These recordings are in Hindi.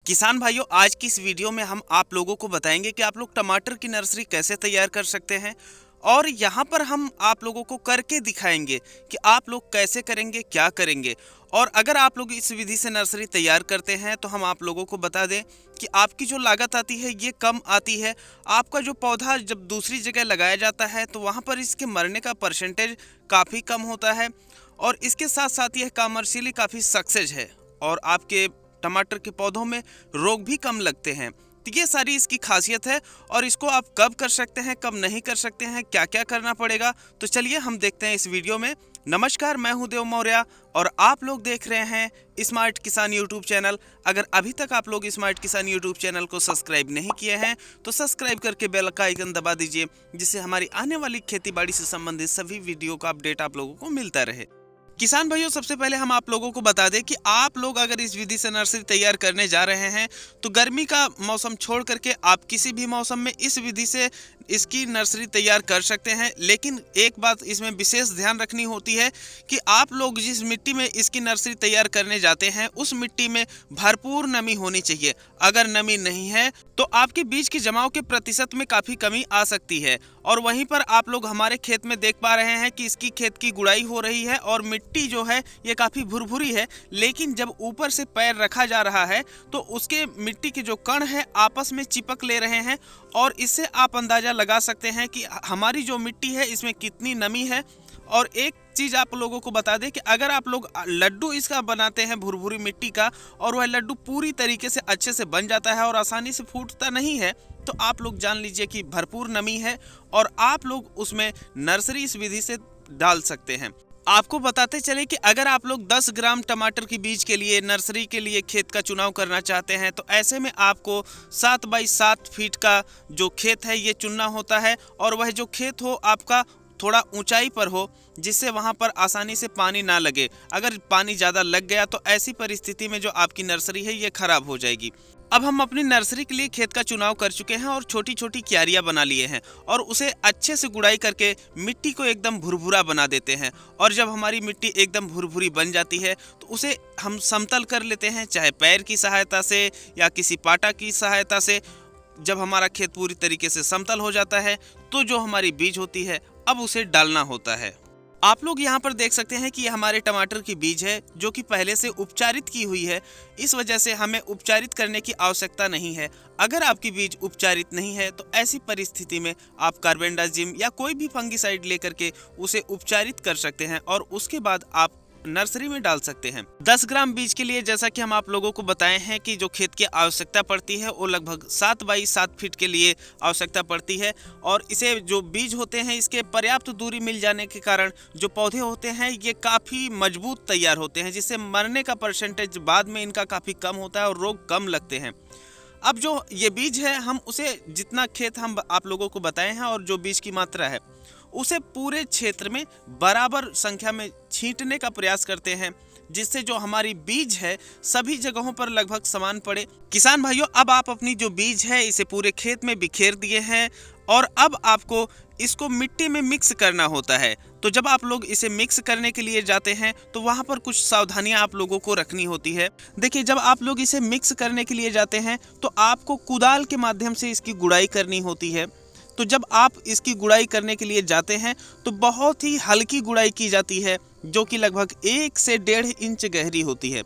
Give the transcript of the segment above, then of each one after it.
किसान भाइयों, आज की इस वीडियो में हम आप लोगों को बताएंगे कि आप लोग टमाटर की नर्सरी कैसे तैयार कर सकते हैं। और यहाँ पर हम आप लोगों को करके दिखाएंगे कि आप लोग कैसे करेंगे, क्या करेंगे। और अगर आप लोग इस विधि से नर्सरी तैयार करते हैं तो हम आप लोगों को बता दें कि आपकी जो लागत आती है ये कम आती है। आपका जो पौधा जब दूसरी जगह लगाया जाता है तो वहाँ पर इसके मरने का परसेंटेज काफ़ी कम होता है। और इसके साथ साथ यह कमर्शियली काफ़ी सक्सेस है और आपके टमाटर के पौधों में रोग भी कम लगते हैं। तो ये सारी इसकी खासियत है। और इसको आप कब कर सकते हैं, कब नहीं कर सकते हैं, क्या क्या करना पड़ेगा, तो चलिए हम देखते हैं इस वीडियो में। नमस्कार, मैं हूं देव मौर्य और आप लोग देख रहे हैं स्मार्ट किसान यूट्यूब चैनल। अगर अभी तक आप लोग स्मार्ट किसान यूट्यूब चैनल को सब्सक्राइब नहीं किए हैं तो सब्सक्राइब करके बेल का आइकन दबा दीजिए, जिससे हमारी आने वाली खेती बाड़ी से संबंधित सभी वीडियो का अपडेट आप लोगों को मिलता रहे। किसान भाइयों, सबसे पहले हम आप लोगों को बता दें कि आप लोग अगर इस विधि से नर्सरी तैयार करने जा रहे हैं तो गर्मी का मौसम छोड़ करके आप किसी भी मौसम में इस विधि से इसकी नर्सरी तैयार कर सकते हैं। लेकिन एक बात इसमें विशेष ध्यान रखनी होती है कि आप लोग जिस मिट्टी में इसकी नर्सरी तैयार करने जाते हैं उस मिट्टी में भरपूर नमी होनी चाहिए। अगर नमी नहीं है तो आपके बीज के जमाव के प्रतिशत में काफ़ी कमी आ सकती है। और वहीं पर आप लोग हमारे खेत में देख पा रहे हैं कि इसकी खेत की गुड़ाई हो रही है और मिट्टी जो है ये काफ़ी भुरभुरी है। लेकिन जब ऊपर से पैर रखा जा रहा है तो उसके मिट्टी के जो कण है आपस में चिपक ले रहे हैं। और इससे आप अंदाज़ा लगा सकते हैं कि हमारी जो मिट्टी है इसमें कितनी नमी है। और एक चीज़ आप लोगों को बता दें कि अगर आप लोग लड्डू इसका बनाते हैं भुरभुरी मिट्टी का और वह लड्डू पूरी तरीके से अच्छे से बन जाता है और आसानी से फूटता नहीं है, तो आप लोग जान लीजिए कि भरपूर नमी है और आप लोग उसमें नर्सरी इस विधि से डाल सकते हैं। आपको बताते चले कि अगर आप लोग 10 ग्राम टमाटर की बीज के लिए नर्सरी के लिए खेत का चुनाव करना चाहते हैं तो ऐसे में आपको 7 बाई 7 फीट का जो खेत है ये चुनना होता है। और वह जो खेत हो आपका थोड़ा ऊंचाई पर हो, जिससे वहां पर आसानी से पानी ना लगे। अगर पानी ज़्यादा लग गया तो ऐसी परिस्थिति में जो आपकी नर्सरी है ये खराब हो जाएगी। अब हम अपनी नर्सरी के लिए खेत का चुनाव कर चुके हैं और छोटी छोटी क्यारियां बना लिए हैं और उसे अच्छे से गुड़ाई करके मिट्टी को एकदम भुरभुरा बना देते हैं। और जब हमारी मिट्टी एकदम भुरभुरी बन जाती है तो उसे हम समतल कर लेते हैं, चाहे पैर की सहायता से या किसी पाटा की सहायता से। जब हमारा खेत पूरी तरीके से समतल हो जाता है तो जो हमारी बीज होती है अब उसे डालना होता है। आप लोग यहाँ पर देख सकते हैं कि ये हमारे टमाटर की बीज है जो कि पहले से उपचारित की हुई है। इस वजह से हमें उपचारित करने की आवश्यकता नहीं है। अगर आपकी बीज उपचारित नहीं है तो ऐसी परिस्थिति में आप कार्बेंडाजिम या कोई भी फंगिसाइड लेकर के उसे उपचारित कर सकते हैं और उसके बाद आप नर्सरी में डाल सकते हैं। 10 ग्राम बीज के लिए जैसा कि हम आप लोगों को बताए हैं कि जो खेत की आवश्यकता पड़ती है वो लगभग 7 बाई 7 फीट के लिए आवश्यकता पड़ती है। और इसे जो बीज होते हैं इसके पर्याप्त दूरी मिल जाने के कारण जो पौधे होते हैं ये काफ़ी मजबूत तैयार होते हैं, जिससे मरने का परसेंटेज बाद में इनका काफ़ी कम होता है और रोग कम लगते हैं। अब जो ये बीज है हम उसे जितना खेत हम आप लोगों को बताए हैं और जो बीज की मात्रा है उसे पूरे क्षेत्र में बराबर संख्या में छींटने का प्रयास करते हैं, जिससे जो हमारी बीज है सभी जगहों पर लगभग समान पड़े। किसान भाइयों, अब आप अपनी जो बीज है इसे पूरे खेत में बिखेर दिए हैं और अब आपको इसको मिट्टी में मिक्स करना होता है। तो जब आप लोग इसे मिक्स करने के लिए जाते हैं तो वहाँ पर कुछ सावधानियां आप लोगों को रखनी होती है। देखिए, जब आप लोग इसे मिक्स करने के लिए जाते हैं तो आपको कुदाल के माध्यम से इसकी गुड़ाई करनी होती है। तो जब आप इसकी गुड़ाई करने के लिए जाते हैं तो बहुत ही हल्की गुड़ाई की जाती है जो कि लगभग 1 से 1.5 इंच गहरी होती है।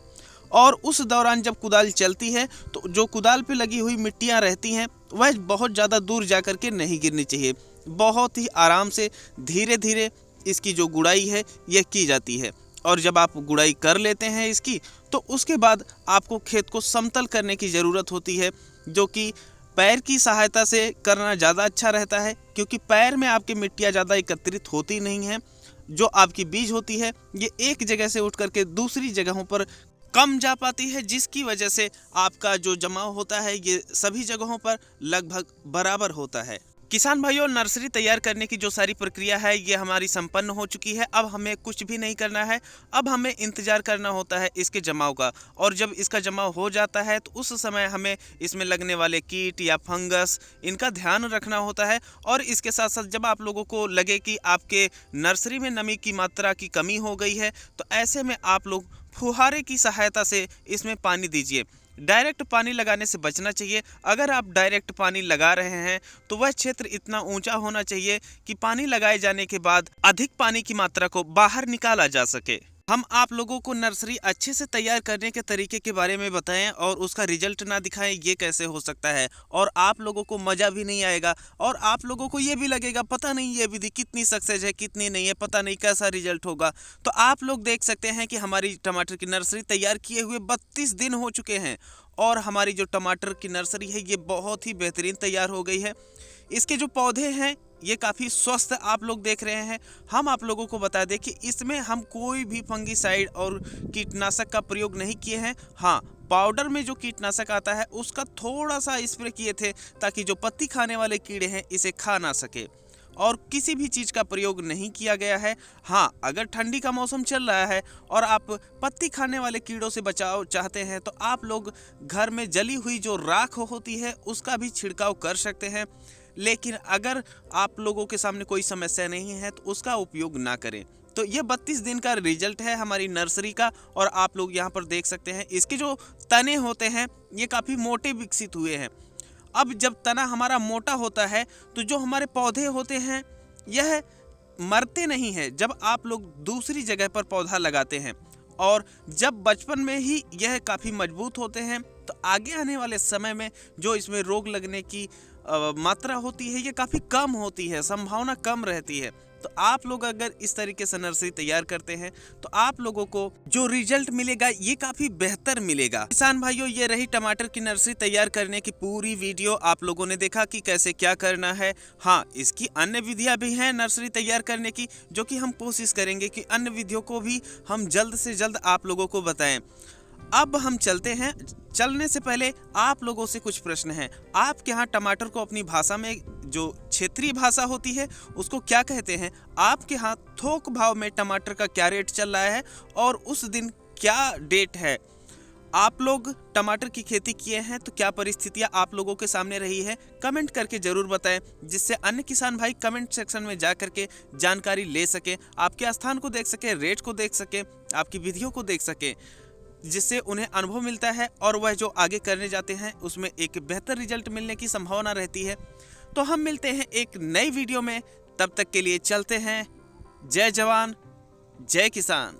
और उस दौरान जब कुदाल चलती है तो जो कुदाल पे लगी हुई मिट्टियाँ रहती हैं वह बहुत ज़्यादा दूर जा कर के नहीं गिरनी चाहिए। बहुत ही आराम से धीरे धीरे इसकी जो गुड़ाई है यह की जाती है। और जब आप गुड़ाई कर लेते हैं इसकी तो उसके बाद आपको खेत को समतल करने की ज़रूरत होती है, जो कि पैर की सहायता से करना ज़्यादा अच्छा रहता है, क्योंकि पैर में आपकी मिट्टियाँ ज़्यादा एकत्रित होती नहीं हैं। जो आपकी बीज होती है ये एक जगह से उठ करके दूसरी जगहों पर कम जा पाती है, जिसकी वजह से आपका जो जमाव होता है ये सभी जगहों पर लगभग बराबर होता है। किसान भाइयों, नर्सरी तैयार करने की जो सारी प्रक्रिया है ये हमारी संपन्न हो चुकी है। अब हमें कुछ भी नहीं करना है, अब हमें इंतजार करना होता है इसके जमाव का। और जब इसका जमाव हो जाता है तो उस समय हमें इसमें लगने वाले कीट या फंगस इनका ध्यान रखना होता है। और इसके साथ साथ जब आप लोगों को लगे कि आपके नर्सरी में नमी की मात्रा की कमी हो गई है तो ऐसे में आप लोग फुहारे की सहायता से इसमें पानी दीजिए। डायरेक्ट पानी लगाने से बचना चाहिए। अगर आप डायरेक्ट पानी लगा रहे हैं तो वह क्षेत्र इतना ऊंचा होना चाहिए कि पानी लगाए जाने के बाद अधिक पानी की मात्रा को बाहर निकाला जा सके। हम आप लोगों को नर्सरी अच्छे से तैयार करने के तरीके के बारे में बताएं और उसका रिजल्ट ना दिखाएं, ये कैसे हो सकता है। और आप लोगों को मज़ा भी नहीं आएगा और आप लोगों को ये भी लगेगा पता नहीं ये विधि कितनी सक्सेस है कितनी नहीं है, पता नहीं कैसा रिजल्ट होगा। तो आप लोग देख सकते हैं कि हमारी टमाटर की नर्सरी तैयार किए हुए 32 दिन हो चुके हैं और हमारी जो टमाटर की नर्सरी है ये बहुत ही बेहतरीन तैयार हो गई है। इसके जो पौधे हैं ये काफ़ी स्वस्थ आप लोग देख रहे हैं। हम आप लोगों को बता दें कि इसमें हम कोई भी फंगिसाइड और कीटनाशक का प्रयोग नहीं किए हैं। हाँ, पाउडर में जो कीटनाशक आता है उसका थोड़ा सा स्प्रे किए थे ताकि जो पत्ती खाने वाले कीड़े हैं इसे खा ना सके, और किसी भी चीज़ का प्रयोग नहीं किया गया है। हाँ, अगर ठंडी का मौसम चल रहा है और आप पत्ती खाने वाले कीड़ों से बचाव चाहते हैं तो आप लोग घर में जली हुई जो राख होती है उसका भी छिड़काव कर सकते हैं। लेकिन अगर आप लोगों के सामने कोई समस्या नहीं है तो उसका उपयोग ना करें। तो ये 32 दिन का रिजल्ट है हमारी नर्सरी का और आप लोग यहाँ पर देख सकते हैं इसके जो तने होते हैं ये काफ़ी मोटे विकसित हुए हैं। अब जब तना हमारा मोटा होता है तो जो हमारे पौधे होते हैं यह मरते नहीं हैं जब आप लोग दूसरी जगह पर पौधा लगाते हैं, और जब बचपन में ही यह काफ़ी मजबूत होते हैं तो आगे आने वाले समय में जो इसमें रोग लगने की मात्रा होती है ये काफ़ी कम होती है, संभावना कम रहती है। तो आप लोग अगर इस तरीके से नर्सरी तैयार करते हैं तो आप लोगों को जो रिजल्ट मिलेगा ये काफ़ी बेहतर मिलेगा। किसान भाइयों, ये रही टमाटर की नर्सरी तैयार करने की पूरी वीडियो। आप लोगों ने देखा कि कैसे क्या करना है। हाँ, इसकी अन्य विधियां भी हैं नर्सरी तैयार करने की, जो कि हम कोशिश करेंगे कि अन्य विधियों को भी हम जल्द से जल्द आप लोगों को बताएं। अब हम चलते हैं। चलने से पहले आप लोगों से कुछ प्रश्न हैं। आपके यहाँ टमाटर को अपनी भाषा में, जो क्षेत्रीय भाषा होती है, उसको क्या कहते हैं? आपके यहाँ थोक भाव में टमाटर का क्या रेट चल रहा है और उस दिन क्या डेट है? आप लोग टमाटर की खेती किए हैं तो क्या परिस्थितियां आप लोगों के सामने रही है? कमेंट करके ज़रूर बताएं, जिससे अन्य किसान भाई कमेंट सेक्शन में जा करके जानकारी ले सकें, आपके स्थान को देख सकें, रेट को देख सकें, आपकी विधियों को देख सकें, जिससे उन्हें अनुभव मिलता है और वह जो आगे करने जाते हैं उसमें एक बेहतर रिजल्ट मिलने की संभावना रहती है। तो हम मिलते हैं एक नई वीडियो में, तब तक के लिए चलते हैं। जय जवान, जय किसान।